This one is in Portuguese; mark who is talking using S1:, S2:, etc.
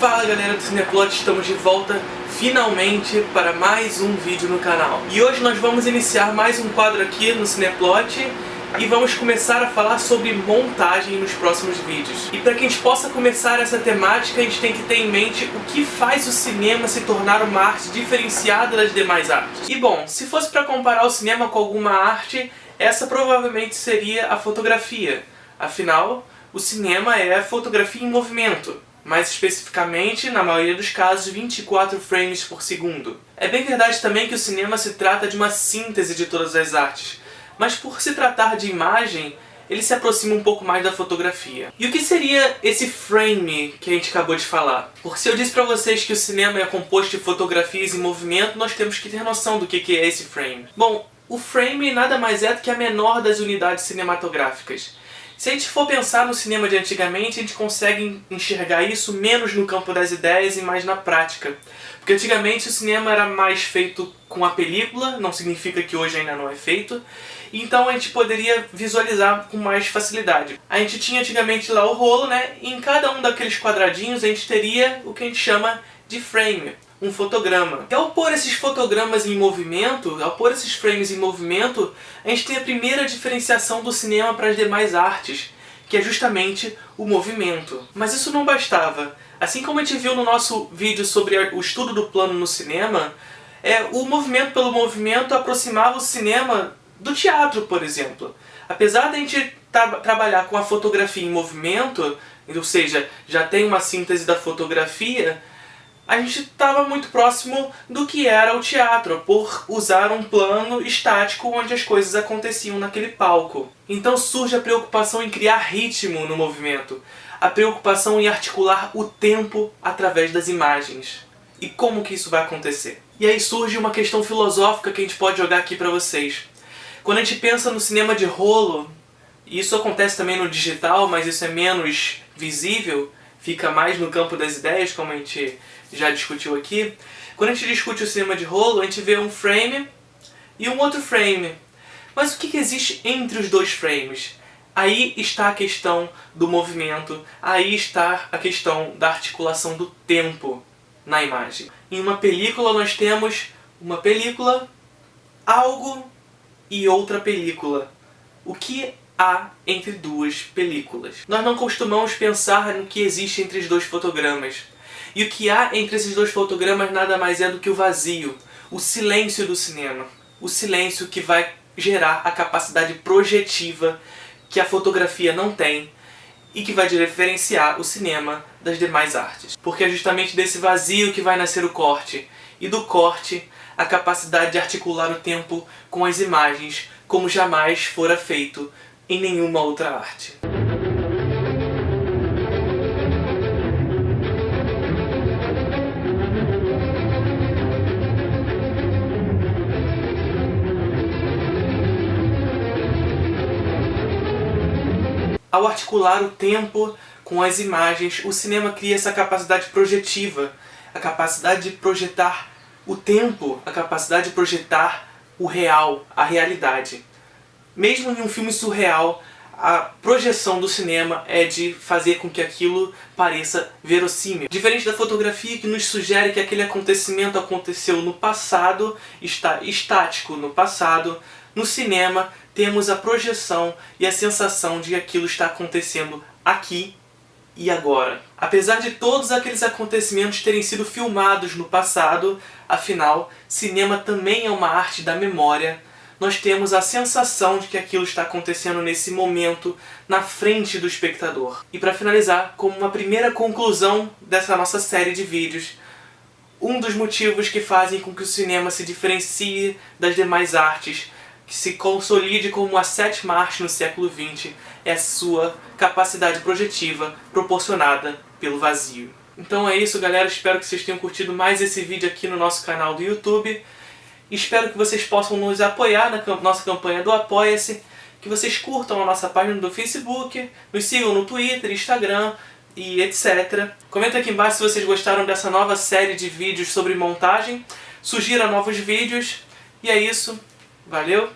S1: Fala galera do Cineplot, estamos de volta finalmente para mais um vídeo no canal. E hoje nós vamos iniciar mais um quadro aqui no Cineplot e vamos começar a falar sobre montagem nos próximos vídeos. E para que a gente possa começar essa temática, a gente tem que ter em mente o que faz o cinema se tornar uma arte diferenciada das demais artes. E bom, se fosse para comparar o cinema com alguma arte, essa provavelmente seria a fotografia. Afinal, o cinema é a fotografia em movimento. Mais especificamente, na maioria dos casos, 24 frames por segundo. É bem verdade também que o cinema se trata de uma síntese de todas as artes, mas por se tratar de imagem, ele se aproxima um pouco mais da fotografia. E o que seria esse frame que a gente acabou de falar? Porque se eu disse pra vocês que o cinema é composto de fotografias em movimento, nós temos que ter noção do que é esse frame. Bom, o frame nada mais é do que a menor das unidades cinematográficas. Se a gente for pensar no cinema de antigamente, a gente consegue enxergar isso menos no campo das ideias e mais na prática. Porque antigamente o cinema era mais feito com a película, não significa que hoje ainda não é feito, então a gente poderia visualizar com mais facilidade. A gente tinha antigamente lá o rolo, né? E em cada um daqueles quadradinhos a gente teria o que a gente chama de frame, um fotograma. E ao pôr esses fotogramas em movimento, ao pôr esses frames em movimento, a gente tem a primeira diferenciação do cinema para as demais artes, que é justamente o movimento. Mas isso não bastava. Assim como a gente viu no nosso vídeo sobre o estudo do plano no cinema, o movimento pelo movimento aproximava o cinema do teatro, por exemplo. Apesar de a gente trabalhar com a fotografia em movimento, ou seja, já tem uma síntese da fotografia, a gente estava muito próximo do que era o teatro, por usar um plano estático onde as coisas aconteciam naquele palco. Então surge a preocupação em criar ritmo no movimento, a preocupação em articular o tempo através das imagens. E como que isso vai acontecer? E aí surge uma questão filosófica que a gente pode jogar aqui para vocês. Quando a gente pensa no cinema de rolo, e isso acontece também no digital, mas isso é menos visível, fica mais no campo das ideias, como a gente já discutiu aqui. Quando a gente discute o cinema de rolo, a gente vê um frame e um outro frame. Mas o que existe entre os dois frames? Aí está a questão do movimento, aí está a questão da articulação do tempo na imagem. Em uma película nós temos uma película, algo e outra película. O que há entre duas películas? Nós não costumamos pensar no que existe entre os dois fotogramas. E o que há entre esses dois fotogramas nada mais é do que o vazio, o silêncio do cinema. O silêncio que vai gerar a capacidade projetiva que a fotografia não tem e que vai diferenciar o cinema das demais artes. Porque é justamente desse vazio que vai nascer o corte, e do corte a capacidade de articular o tempo com as imagens como jamais fora feito em nenhuma outra arte. Ao articular o tempo com as imagens, o cinema cria essa capacidade projetiva, a capacidade de projetar o tempo, a capacidade de projetar o real, a realidade. Mesmo em um filme surreal, a projeção do cinema é de fazer com que aquilo pareça verossímil. Diferente da fotografia, que nos sugere que aquele acontecimento aconteceu no passado, está estático no passado, no cinema temos a projeção e a sensação de que aquilo está acontecendo aqui e agora. Apesar de todos aqueles acontecimentos terem sido filmados no passado, afinal, cinema também é uma arte da memória. Nós temos a sensação de que aquilo está acontecendo nesse momento, na frente do espectador. E para finalizar, como uma primeira conclusão dessa nossa série de vídeos, um dos motivos que fazem com que o cinema se diferencie das demais artes, que se consolide como a sétima arte no século XX, é a sua capacidade projetiva proporcionada pelo vazio. Então é isso, galera. Espero que vocês tenham curtido mais esse vídeo aqui no nosso canal do YouTube. Espero que vocês possam nos apoiar na nossa campanha do Apoia-se, que vocês curtam a nossa página do Facebook, nos sigam no Twitter, Instagram e etc. Comenta aqui embaixo se vocês gostaram dessa nova série de vídeos sobre montagem, sugira novos vídeos, e é isso. Valeu!